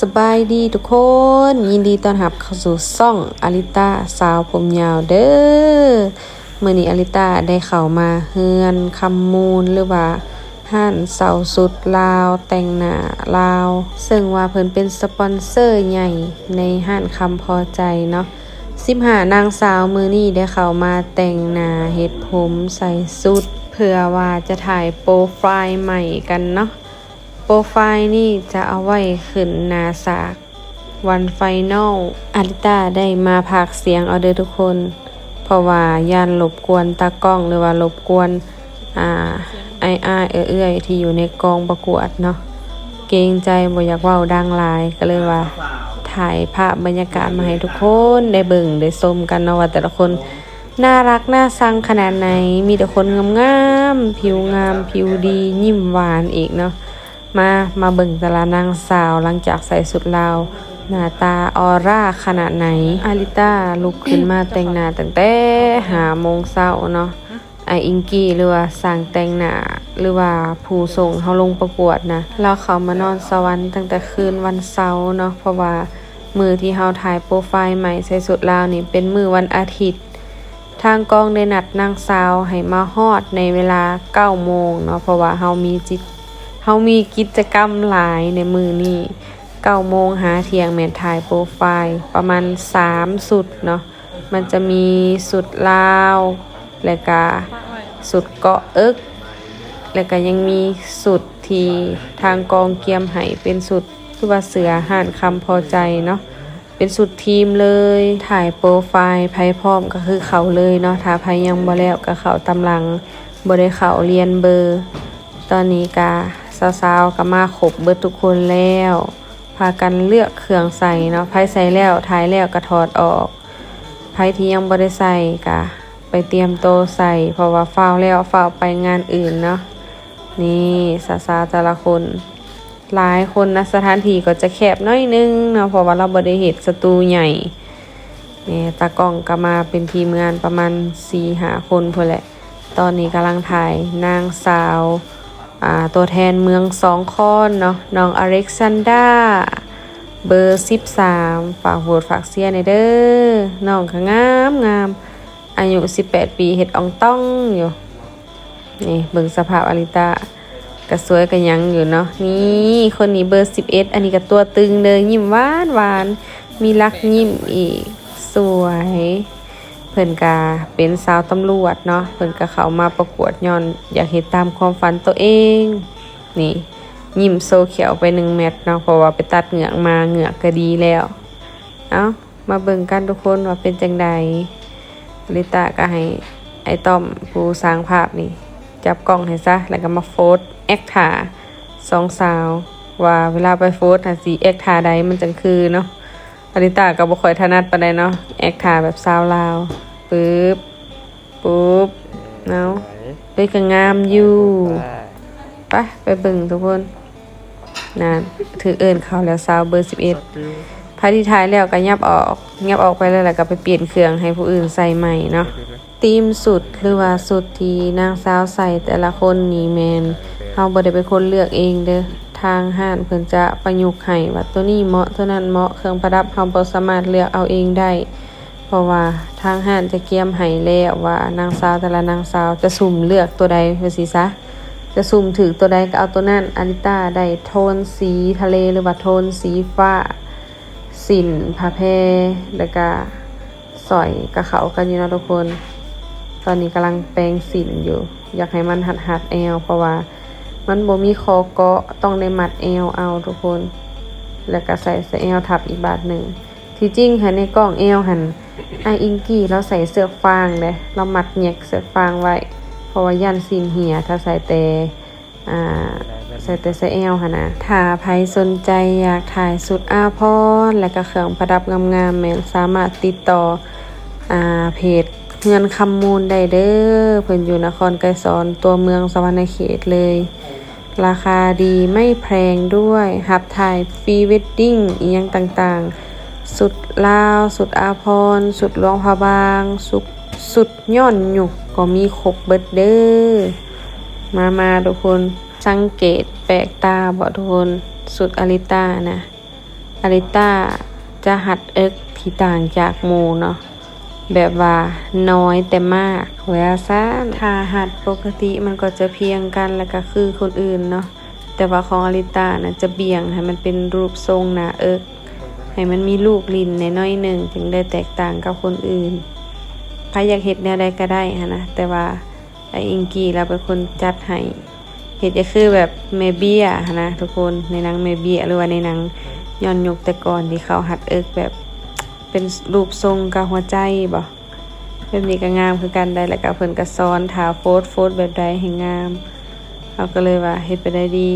สบายดีทุกคนยินดีต้อนรับเข้าสู่ช่องอาริตาสาวผมยาวเด้อมื้อนี้อาริตาได้เข้ามาเฮือนคำมูลหรือว่าห้านเสาสุดลาวแต่งหน้าลาวซึ่งว่าเพิ่นเป็นสปอนเซอร์ใหญ่ในห้านคำพอใจเนาะ15นางสาวมื้อนี้ได้เข้ามาแต่งหน้าเฮ็ดผมใส่สุดเพื่อว่าจะถ่ายโปรไฟล์ใหม่กันเนาะโปรไฟล์นี่จะเอาไว้ขึ้นหน้าสากวันไฟนอลอาริตาได้มาพากย์เสียงเอาเด้อทุกคนเพราะว่าย่านรบกวนตากล้องหรือว่ารบกวนอ้ายเอื้อยที่อยู่ในกองประกวดเนาะเกรงใจบ่อยากเว้าดังหลายก็เลยว่าถ่ายภาพบรรยากาศมาให้ทุกคนได้เบิ่งได้ชมกันเนาะว่าแต่ละคนน่ารักน่าชังขนาดไหนมีแต่คนงามๆผิวงามผิวดียิ้มหวานอีกเนาะมาเบิ่งแต่ละนางสาวหลังจากใส่สุดลาวหน้าตาออร่าขนาดไหนอาริต้าลุกขึ้นมาแต่งหน้าตั้งแต่5 โมงเช้าเนาะไออิงกี้หรือว่าสร้างแต่งหน้าหรือว่าผู้ส่งเฮาลงประกวดนะเราเข้ามานอนสวรรค์ตั้งแต่คืนวันเสาร์เนาะเพราะว่ามื้อที่เฮาถ่ายโปรไฟล์ใหม่ใส่สุดลาวนี่เป็นมื้อวันอาทิตย์ทางกองได้นัดนางสาวให้มาฮอดในเวลา 9 โมงเนาะเพราะว่าเฮามีกิจกรรมหลายในมือนี้9 โมงหาเที่ยงแม่นถ่ายโปรไฟล์ประมาณ3สุดเนาะมันจะมีสุดลาวแล้วก็สุดเกาะเอิกแล้วก็ยังมีสุดที่ทางกองเกียมให้เป็นสุดคือว่าเสือห่านคำพอใจเนาะเป็นสุดทีมเลยถ่ายโปรไฟล์ไผพร้อมก็คือเขาเลยเนาะถ้าไผยังบ่แล้วก็เข้าตำลังบ่ได้เข้าเรียนเบอร์ตอนนี้ก็สาวๆก็มาครบเบิดทุกคนแล้วพากันเลือกเครื่องใส่เนาะไผใส่แล้วถ่ายแล้วก็ถอดออกไผที่ยังบ่ได้ใส่ก็ไปเตรียมโตวใส่เพราะว่าฟ้าวแล้วฟ้าวไปงานอื่นเนาะนี่สาวๆแต่ละคนหลายคนนะสถานที่ก็จะแคบน้อยนึงเนาะเพราะว่าเราบ่ได้เฮ็ดสตูใหญ่นี่ตากล้องก็มาเป็นทีมงานประมาณ 4-5 คนพุ่นแหละตอนนี้กำลังถ่ายนางสาวตัวแทนเมือง2 คอนเนาะน้องอเล็กซานดราเบอร์13ฝากโหวตฝากเชียร์หน่อยเด้อน้องก็งามอายุ18 ปีเฮ็ดอ่องต้องอยู่นี่เบิ่งสภาพอาริตาก็สวยก็ยังอยู่เนาะนี่คนนี้เบอร์11อันนี้ก็ตัวตึงเลยยิ้มหวานมีรักยิ้มอีกสวยเพิ่นก็เป็นสาวตำรวจเนาะเพิ่นก็เข้ามาประกวดย้อนอยากเฮ็ดตามความฝันตัวเองนี่ยิ้มโซเขียวไป1 เม็ดเนาะเพราะว่าไปตัดเหงือกมาเหงือกก็ดีแล้วเอ้ามาเบิ่งกันทุกคนว่าเป็นจังใดลิตาก็ให้ไอ้ต้อมผู้สร้างภาพนี่จับกล้องให้ซะแล้วก็มาโฟสแอคท่า2 สาวว่าเวลาไปโฟสน่ะสิแอคท่าใดมันจังคือเนาะอาริตาก็บ่ค่อยถนัดปานใดเนาะแอคท่าแบบสาวลาวปึ๊บเนาะเฮ้ยก็งามอยู่ไปเบิ่งทุกคนนั่นถือเอิ้นเขาแล้วสาวเบอร์11พาที่ท้ายแล้วก็ยับออกไปแล้วก็ไปเปลี่ยนเครื่องให้ผู้อื่นใส่ใหม่เนาะธีมสุดหรือว่าสุดที่นางสาวใส่แต่ละคนนี่แม่นเฮาบ่ได้เป็นคนเลือกเองเด้อทางห้านเพิ่นจะประยุกต์ให้ว่าตัวนี้เหมาะตัวนั้นเหมาะเครื่องประดับเฮาบ่สามารถเลือกเอาเองได้เพราะว่าทางห้านจะเกียมให้แล้วว่านางสาวแต่ละนางสาวจะสุ่มเลือกตัวใดว่าสิซะจะสุ่มถือตัวใดก็เอาตัวนั้นอาริตาได้โทนสีทะเลหรือว่าโทนสีฟ้าสินผ้าแพรแล้วก็สร้อยก็เข้ากันอยู่เนาะทุกคนตอนนี้กำลังแปรงสินอยู่อยากให้มันหัดแอวเพราะว่ามันบ่มีคอเกาะต้องได้มัดแอวเอาทุกคนแล้วก็ใส่แอวทับอีกบาทหนึ่งที่จริงค่ะในกล้องแอวหันไออิงกี้เราใส่เสื้อฟางเด้เรามัดแยกเสื้อฟางไว้เพราะว่ายันสินเหี่ยถ้าใส่แต่ใส่แอวค่ะนะถ้าใครสนใจอยากถ่ายสุดอาภรณ์และก็เครื่องประดับงามๆแม่นสามารถติดต่อเพจเงินคำมูลได้เด้อเพิ่นอยู่นครไกรสอนตัวเมืองสวรรณเขตเลยราคาดีไม่แพงด้วยรับถ่ายฟรีเวดดิ้งอีหยังต่างๆสุดลาวสุดอาภรณ์สุดหลวงพระบางสุดย้อนหยุกก็มีครบเบิดเด้อมาทุกคนสังเกตแปลกตาบ่ทุกคนสุดอาริตานะ อาริต้าจะหัดเอิกที่ต่างจากหมู่เนาะแบบว่าน้อยแต่มากเวลาซ่านถ้าหัดปกติมันก็จะเพียงกันแล้วก็คือคนอื่นเนาะแต่ว่าของอาริต้านะจะเบี่ยงให้มันเป็นรูปทรงหน้าเอิกให้มันมีลูกลิ้นในน้อยหนึ่งจึงได้แตกต่างกับคนอื่นใครอยากเฮ็ดแนวใดก็ได้นะแต่ว่าไอ้อิงกี้เราเป็นคนจัดให้เฮ็ดก็คือแบบแม่เบี้ยนะทุกคนในหนังแม่เบี้ยหรือว่าในหนังย้อนยุคแต่ก่อนที่เขาหัดเอิกแบบเป็นรูปทรงกับหัวใจบ่แบบนี้ก็งามคือกันได้แล้วก็เพิ่นก็สอนท่าโฟสแบบใดให้งามเขาก็เลยว่าเฮ็ดไปได้ดี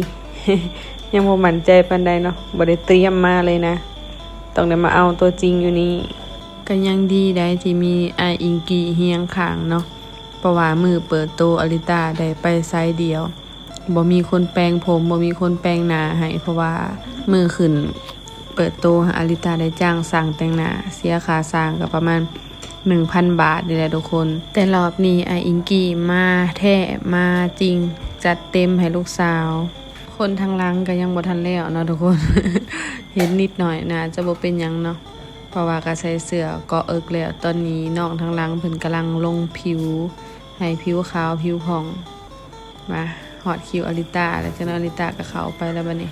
ยังบ่มั่นใจปานใดเนาะบ่ได้เตรียมมาเลยนะต้องได้มาเอาตัวจริงอยู่นี่ก็ยังดีได้ที่มีไออิงกีเฮียงข้างเนาะเพราะว่ามือเปิดโตอาริตาได้ไปไซส์เดียวบ่มีคนแปลงผมบ่มีคนแปลงหน้าให้เพราะว่ามือขึ้นเปิดโตอาริตาได้จ้างสร้างแต่งหน้าเสียค่าสร้างก็ประมาณ 1,000 บาทนี่แหละทุกคนแต่รอบนี้ไออิงกี้มาแท้มาจริงจัดเต็มให้ลูกสาวคนทางหลังก็ยังบ่ทันแล้วเนาะทุกคน เห็นนิดหน่อยนะจะบ่เป็นหยังเนาะเพราะว่าก็ใส่เสื้อก็เอิกแล้วตอนนี้น้องทางหลังเพิ่นกำลังลงผิวให้ผิวขาวผิวผ่องมาฮอดคิวอาริตาแล้วจังอาริตาก็เข้าไปแล้วบัดนี้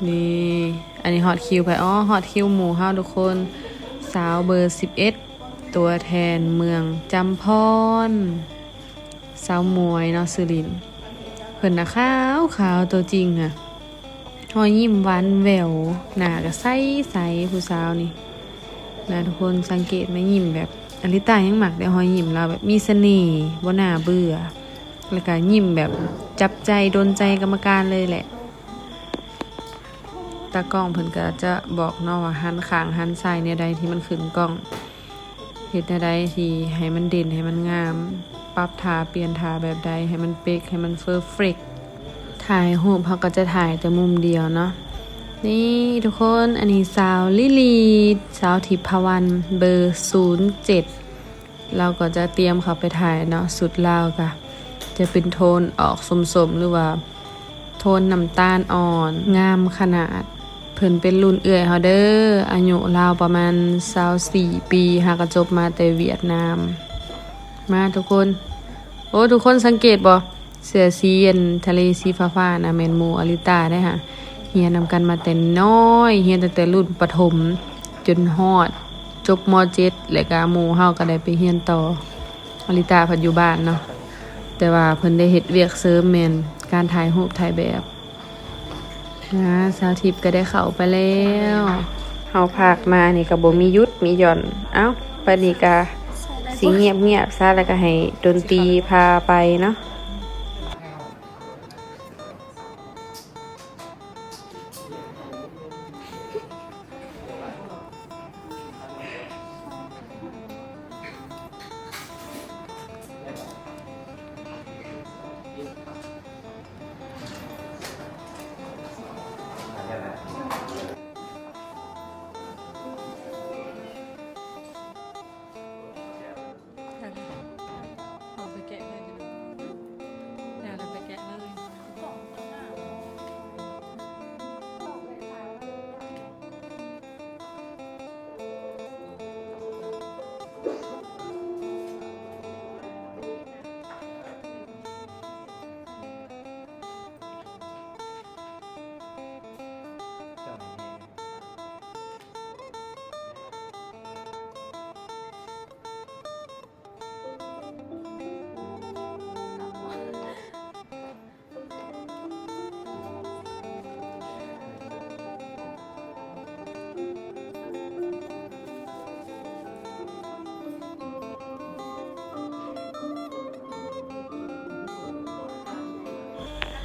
นี่อันนี้ฮอดคิวไปฮอดคิวหมู่เฮาทุกคนสาวเบอร์11ตัวแทนเมืองจำพรสาวมวยเนาะสุรินทร์เพิ่นน่ะขาวตัวจริงอ่ะรอยยิ้มหวานแหววหน้าก็ใสผู้สาวนี่นะทุกคนสังเกตไหมยิ้มแบบอาริตายังหมักได้รอยยิ้มเราแบบมีเสน่ห์บ่น่าเบื่อแล้วก็ยิ้มแบบจับใจโดนใจกรรมการเลยแหละตากล้องเพิ่นก็จะบอกเนาะว่าหันข้างหันซ้ายเนี่ยใดที่มันขึ้นกล้องเฮ็ดแนวใดที่ให้มันเด่นให้มันงามปรับท่าเปลี่ยนท่าแบบใดให้มันเป๊กให้มันเฟอร์เฟกถ่ายรูปเขาก็จะถ่ายแต่มุมเดียวเนาะนี่ทุกคนอันนี้สาวลิลีสาวทิพวรรณเบอร์07เราก็จะเตรียมเขาไปถ่ายเนาะสุดลาวก็จะเป็นโทนออกสมๆหรือว่าโทนน้ำตาลอ่อนงามขนาดเพิ่นเป็นรุ่นเอื้อยเฮาเด้ออายุราวประมาณ24ปีหากจบมาแต่เวียดนามมาทุกคนโอ้ทุกคนสังเกตบ่เสื้อสีทะเลสีฟ้าๆนะแม่นหมู่อาริตาได้ค่ะเฮียนนำกันมาแต่น้อยเฮียนตั้งแต่รุ่นประถมจนฮอดจบม.7 แล้วก็หมู่เฮาก็ได้ไปเฮียนต่ออาริตาปัจจุบันเนาะแต่ว่าเพิ่นได้เฮ็ดเวียกเสริมแม่นการถ่ายรูปถ่ายแบบนะสาวทิพย์ก็ได้เข้าไปแล้วเฮาพากมานี่ก็บ่มีหยุดมีหย่อนเอ้าปานนี้ก็สิเงียบๆซะแล้วก็ให้ดนตรีพาไปเนาะ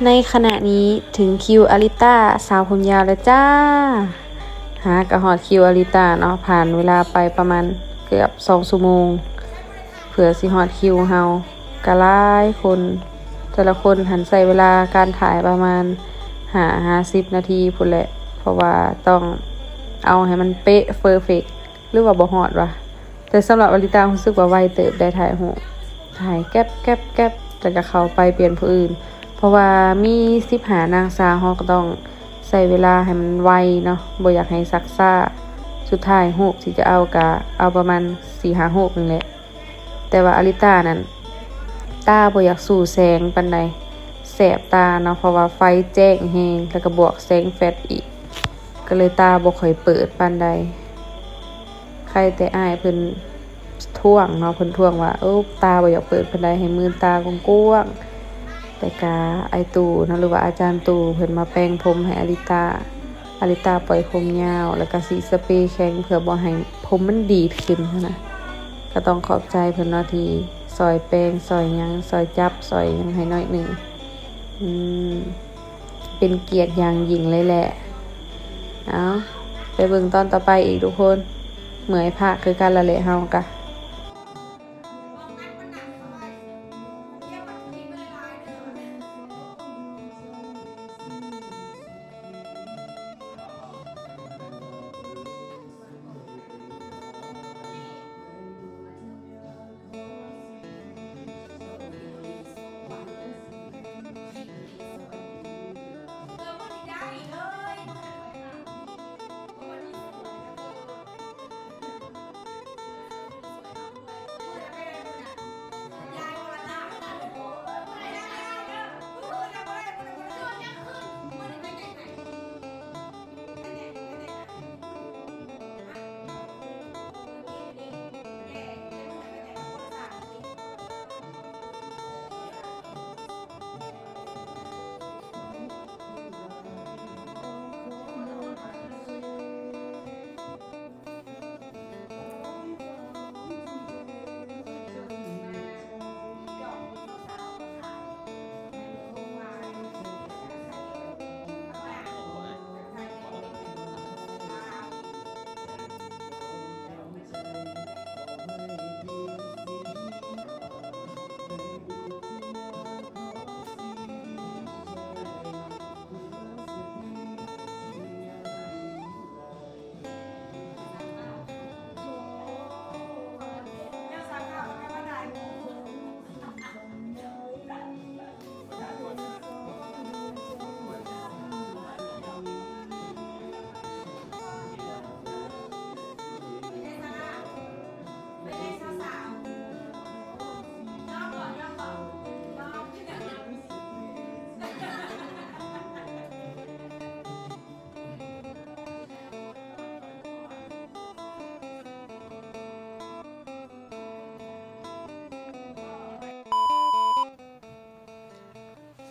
ในขณะนี้ถึงคิวอาริต้าสาวผมยาวแล้วจ้ากะฮอดคิวอาริต้าเนาะผ่านเวลาไปประมาณเกือบ2 ชั่วโมงเผื่อสิฮอดคิวเฮากะหลายคนแต่ละคนหันใส่เวลาการถ่ายประมาณ50 นาทีพุ่นแหละเพราะว่าต้องเอาให้มันเป๊ะเพอร์เฟกต์หรือว่าบ่ฮอดวะแต่สำหรับอาริต้ารู้สึกว่าไวเติบได้ถ่ายรูปถ่ายแก๊บแต่ก็เข้าไปเปลี่ยนผู้อื่นเพราะว่ามี15นางสาวเฮาก็ต้อง ใส่เวลาให้มันไวเนาะบ่อยากให้ซักซ่าสุดท้ายรูปที่จะเอาก็เอาประมาณ 4-5 รูปนึงแหละแต่ว่าอาริต้านั้นตาบ่อยากสู่แสงปานใดแสบตาเนาะเพราะว่าไฟแจ้งแฮงแล้วก็บวกแสงแฟลชอีกก็เลยตาบ่ค่อยเปิดปานใดใครแต่อ้ายเพิ่นท่วงเนาะเพิ่นท่วงว่าตาบ่อยากเปิดปานใดให้มือตากว้างๆแต่กาไอตู่เนาะหรือว่าอาจารย์ตู่เพิ่นมาแปรงผมให้อาริต้าปล่อยผมยาวแล้วก็สิสเปรย์แข็งเพื่อบ่ให้ผมมันดีดขึ้นนะก็ต้องขอบใจเพิ่นเนาะที่ซอยแปรงซอยหยังซอยจับซอยหยังให้น้อยหนึงเป็นเกียรติอย่างยิ่งเลยแหละเอาไปเบิ่งตอนต่อไปอีกทุกคนเหมื่อยภาคคือกันละแหละเฮากะ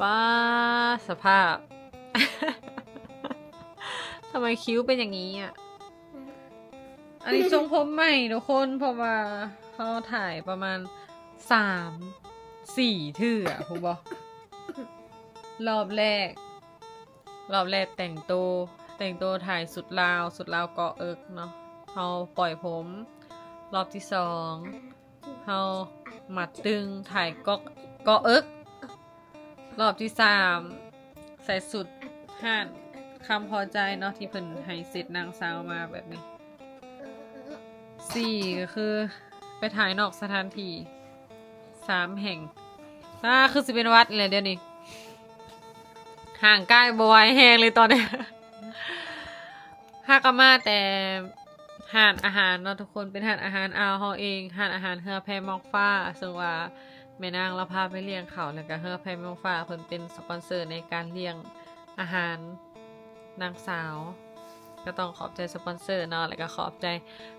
ฟ้าสภาพ ทำไมคิ้วเป็นอย่างนี้อ่ะ อันนี้ทรงผมใหม่ทุกคนเพราะว่าเขาถ่ายประมาณ3-4 เทื่อผมบอกรอบแรกแต่งตัวถ่ายสุดลาวเกาะเอิกเนาะเขาปล่อยผมรอบที่2เขาหมัดตึงถ่ายเกาะเอิกรอบที่3ใส่สุดห่านคำพอใจเนาะที่เพิ่นให้เสร็จนางสาวมาแบบนี้4ก็คือไปถ่ายนอกสถานที่3 แห่งคือสิเป็นวัดเลยเดี๋ยวนี้ห่างใกล้บอยแห้งเลยตอนนี้กมาแต่ห้านอาหารเนาะทุกคนเป็นห้านอาหารเฮาเองห้านอาหารเฮือแพมอกฟ้าซึ่งว่าแม่นางเราพาไปเลี้ยงเขาแล้วก็เฮือแพมอกฟ้าเพิ่นเป็นสปอนเซอร์ในการเลี้ยงอาหารนางสาวก็ต้องขอบใจสปอนเซอร์เนาะแล้วก็ขอบใจ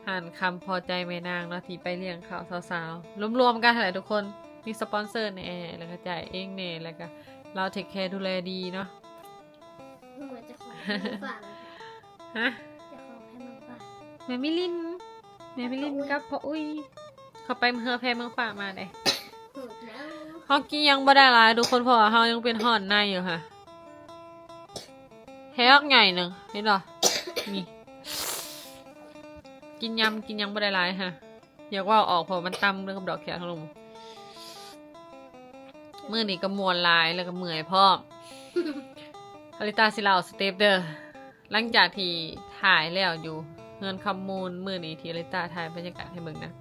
ห้านคำพอใจแม่นางเนาะที่ไปเลี้ยงเขาสาวๆรวมๆกันแหละทุกคนมีสปอนเซอร์แน่แล้วก็จ่ายเองแน่แล้วก็เราเทคแคร์ดูแลดีเนาะจะขอให้มาฝากฮะจะขอให้มาฝากแม่มิลินกับพ่ออุ้ยเขาไปเฮือแพเมืองป่ามาได้หูแล้ว เฮากี้ยังบ่ได้หลายทุกคนเพราะว่าเฮายังเป็นห่อนในอยู่ค่ะแฮกใหญ่นึงเห็นบ่นี่กินยังบ่ได้หลายค่ะอยากว่าออกเพราะมันตำเรื่องกับดอกแขทั้งลมมื้อนี้ก็มวนหลายแล้วก็เมื่อยพร้อมอลิตาสิเล่าสเต็ปเด้อหลังจากที่ถ่ายแล้วอยู่เงินคำมูลมื้อนี้ที่อลิตาถ่ายบรรยากาศให้เบิ่งนะ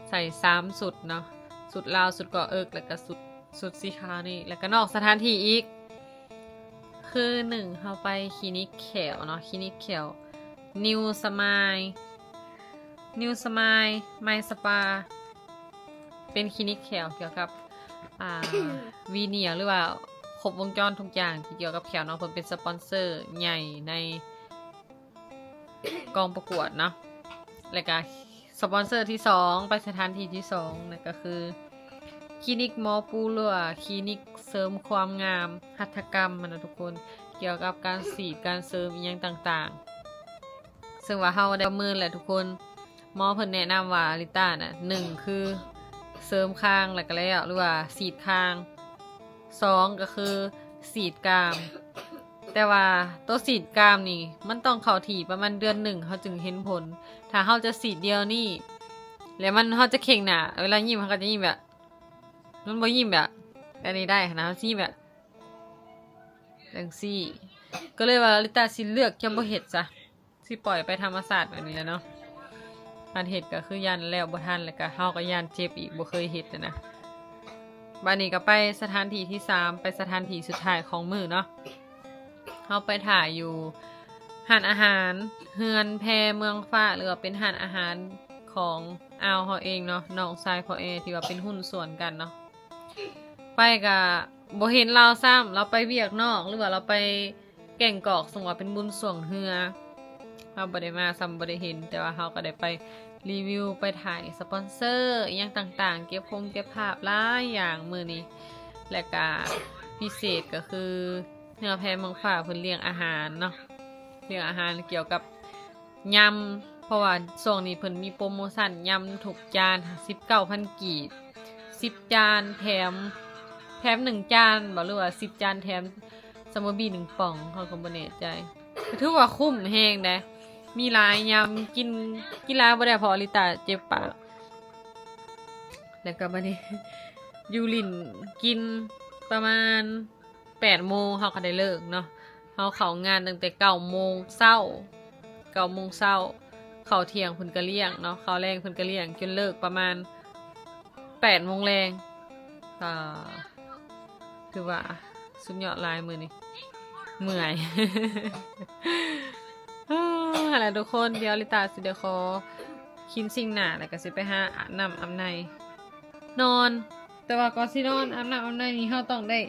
ใส่3สุดเนาะสุดลาวสุดเกาะเอิกแล้วก็สุดสีขาวนี่แล้วก็นอกสถานที่อีกค คือ1เราไปคลินิกแขวเนาะคลินิกแขวนิวสมายไมสปาเป็นคลินิกแขวเกี่ยวกับวีเนียหรือว่าครบวงจรทุกอย่างที่เกี่ยวกับแขวเนาะเพิ่นเป็นสปอนเซอร์ใหญ่ในกองประกวดเนาะแล้วก็สปอนเซอร์ที่2ไปสถานที่ที่2นั่นก็คือคลินิกหมอปูหรือว่าคลินิกเสริมความงามหัตถกรรมมันนะทุกคนเกี่ยวกับการสีดการเสริมอีหยังต่างๆซึ่งว่าเฮาได้ประเมินแหละทุกคนหมอเพิ่นแนะนำว่าอลิต้าน่ะ1คือเสริมคางแล้วก็แล้วหรือว่าสีดคาง2ก็คือสีดกราม แต่ว่าตัวสีดกรามนี่มันต้องเข้าถี่ประมาณเดือน1เขาจึงเห็นผลถ้าเขาจะสีดเดียวนี่แล้วมันเขาจะเข่งหนาเวลายิ้มเขาก็จะยิ้มแบบมันบ่ยิ้มแบบอันนี้ได้นะเขายิ้มแบบจังซี่ก็เลยว่าลิตาสิเลือกจะบ่เฮ็ดซะสิปล่อยไปธรรมศาสตร์แบบนี้แหล้วเนาะการเฮ็ดก็คือยันแล้วบ่ทันแล้วก็เฮาก็ยันเจ็บอีกบ่เคยเฮ็ดนะบัดนี้ก็ไปสถานที่ที่3ไปสถานที่สุดท้ายของมื้อเนาะเขาไปถ่ายอยู่ร้านอาหารเฮือนแพเมืองฟ้าหรือว่าเป็นร้านอาหารของอาวเขาเองเนาะน้องชายเขาเองที่ว่าเป็นหุ้นส่วนกันเนาะไปกับบ่เห็นเราซ้ำเราไปเวียกนอกหรือว่าเราไปแก่งกอกสมว่าเป็นบุญส่วงเฮือเราบ่ได้มาซ้ำบ่ได้เห็นแต่ว่าเราก็ได้ไปรีวิวไปถ่ายสปอนเซอร์อย่างต่างๆเก็บภาพหลายอย่างมื้อนี้และก็พิเศษก็คือเนื้อแพะมังฝ่าเพิ่นเลี้ยงอาหารเนาะเลี้ยงอาหารเกี่ยวกับยำเพราะว่าช่วงนี้เพิ่นมีโปรโมชั่นยำถูกจาน 19,000 กีบ10จานแถม1จานบ่หรือว่า10จานแถมซัมเมอร์บี1ป่องเขาก็บ่แน่ใจถือว่าคุ้มแฮงเด้มีหลายยำกินหลายบ่ได้เพราะอลิตาเจ็บปากแล้วก็บัดนี้ยูรินกินประมาณ8 โมงเขาก็ได้เลิกเนาะเขาเข้างานตั้งแต่9 โมงเช้าเข้าเที่ยงเพิ่นก็เลี้ยงเนาะเข้าแรงเพิ่นก็เลี้ยงจนเลิกประมาณ8 โมงแรงคือว่าสุดยอดหลายมื้อนี้เมื่อย แล้วทุกคนเดี๋ยวลิตาสิเดี๋ยวขอคินสิ่งหน้าแล้วก็สิไปหาอาบน้ำอาบในนอนแต่ว่าก่อนสินอนอาบน้ำอาบในนี่เราต้องได้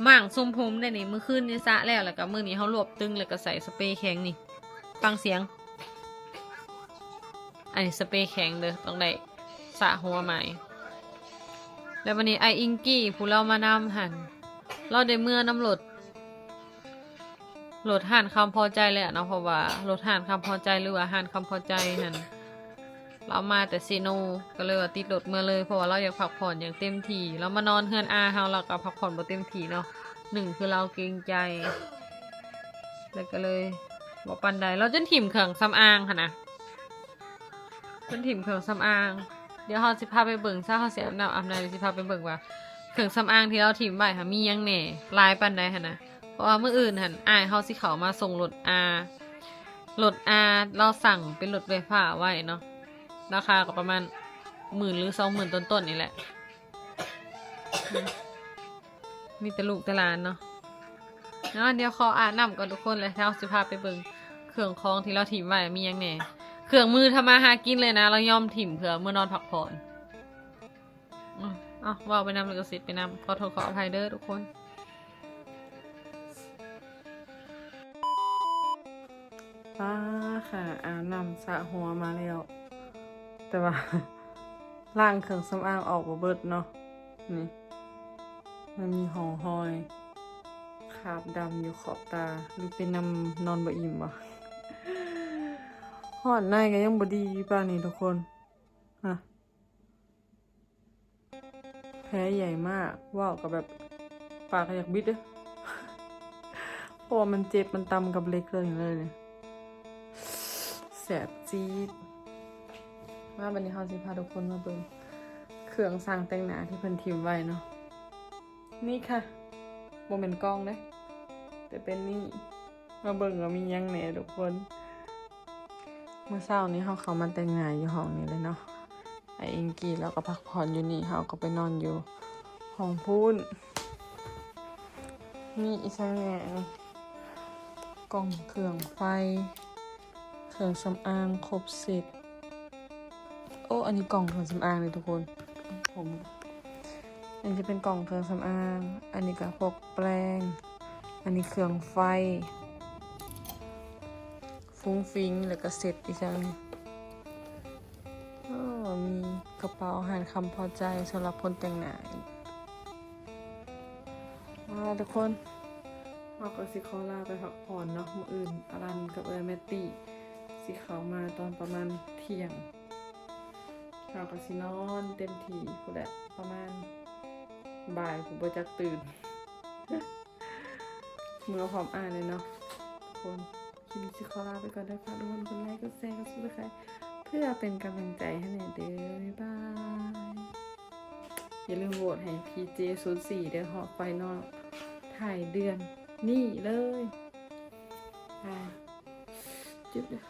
หม่างทรงผมได้นี่มื้อคืนนี่ซะแล้วก็มื้อนี้เฮารวบตึงแล้วก็ใส่สเปรย์แข็งนี่ฟังเสียงอันนี้สเปรย์แข็งเด้อต้องได้สระหัวใหม่แล้ววันนี้ไออิงกี้ผู้เรามานำหันเราได้เมื่อน้ำหลดห่านคำพอใจเลยเนาะเพราะว่าลดห่านคำพอใจหรือว่าห่านคำพอใจหันเรามาแต่ซีโนก็เลยว่าติดรถเมื่อเลยเพราะว่าเราอยากพักผ่อนอย่างเต็มที่เรามานอนเฮือนอาเฮาเราก็พักผ่อนบ่เต็มที่เนาะ1คือเราเกรงใจแล้วก็เลยบ่ปานใดเราจนถิ่มเครื่องสำอางหั่นนะจนถิ่มเครื่องสำอางเดี๋ยวเฮาสิพาไปเบิ่งซะเฮาสิอาบน้ำอาบในสิพาไปเบิ่งว่าเครื่องสำอางที่เราถิ่มไว้ค่ะมีหยังแหน่ลายปานใดหั่นนะเพราะว่ามื้ออื่นหั่นอ้ายเฮาสิเข้ามาส่งรถอาเราสั่งเป็นรถไฟฟ้าไว้เนาะราคาก็ประมาณ10,000 หรือ 20,000 ต้นๆนี่แหละมีแต่ลูกแต่หลานเนาะเดี๋ยวขออาบน้ำก่อนทุกคนเลยแล้วสิพาไปเบิ่งเครื่องคองที่เราถิ่มไว้มีหยังแหน่เครื่องมือทำมาหากินเลยนะเรายอมถิ่มเผื่อเมื่อนอนพักผ่อนว่าไปนำเลยก็สิไปนำขอโทษขออภัยเด้อทุกคนค่ะอาบน้ำสระหัวมาแล้วแต่ว่าล้างเครื่องสำอางออกบ่เบิดเนาะนี่มันมีห่อหอยคราบดำอยู่ขอบตาหรือเป็นน้ำนอนบ่อิ่มบ่หอดในก็ยังบ่ดีป่ะนี่ทุกคนแผลใหญ่มากว่าวกับแบบปากอยากบิดเลยเพราะว่ามันเจ็บมันตำกับเล็กเลยเนี่ยแสบจี๊ดว่าวันนี้เขาสิพาทุกคนมาเบิ่งเครื่องสร้างแต่งหน้าที่เพิ่นทิมไว้เนาะนี่ค่ะโมเมนต์กล้องนะแต่เป็นนี่มาเบิ่งว่ามียังแหน่ทุกคนเมื่อเช้านี้เขามาแต่งหน้าอยู่ห้องนี้เลยเนาะไออิงกี้แล้วก็พักผ่อนอยู่นี่เขาก็ไปนอนอยู่ห้องพูนนี่อีช่างแหน่นี่ กล่องเครื่องไฟเครื่องสำอางครบเสร็จโอ้อันนี้กล่องเครื่องสำอางเลยทุกคนผมอันนี้จะเป็นกล่องเครื่องสำอางอันนี้ก็พวกแปรงอันนี้เครื่องไฟฟุ้งฟิ้งแล้วก็เสร็จอีกจังมีกระเป๋าอาหารคำพอใจสำหรับคนแต่งหน้าทุกคนเราก็สิขอลาไปพักผ่อนเนาะมื้ออื่นอลันกับแมตตี้สิเขามาตอนประมาณเที่ยงเราก็สินอนเต็มที่พูดแหละประมาณบ่ายผมบ่จักตื่น เมื่อพร้อมอ่านเลยเนาะทุกคนคลิปนี้สิขอลาไปก่อนได้ฝากทุกคนกดไลค์กดแชร์กดซับสไครต์เพื่อเป็นกำลังใจให้หน่อยเด้อบ๊ายบายอย่าลืมโหวตให้ PJ04 เด้อฮอไฟนอลถ่ายเดือนนี่เลยไปจุ๊บเด้อ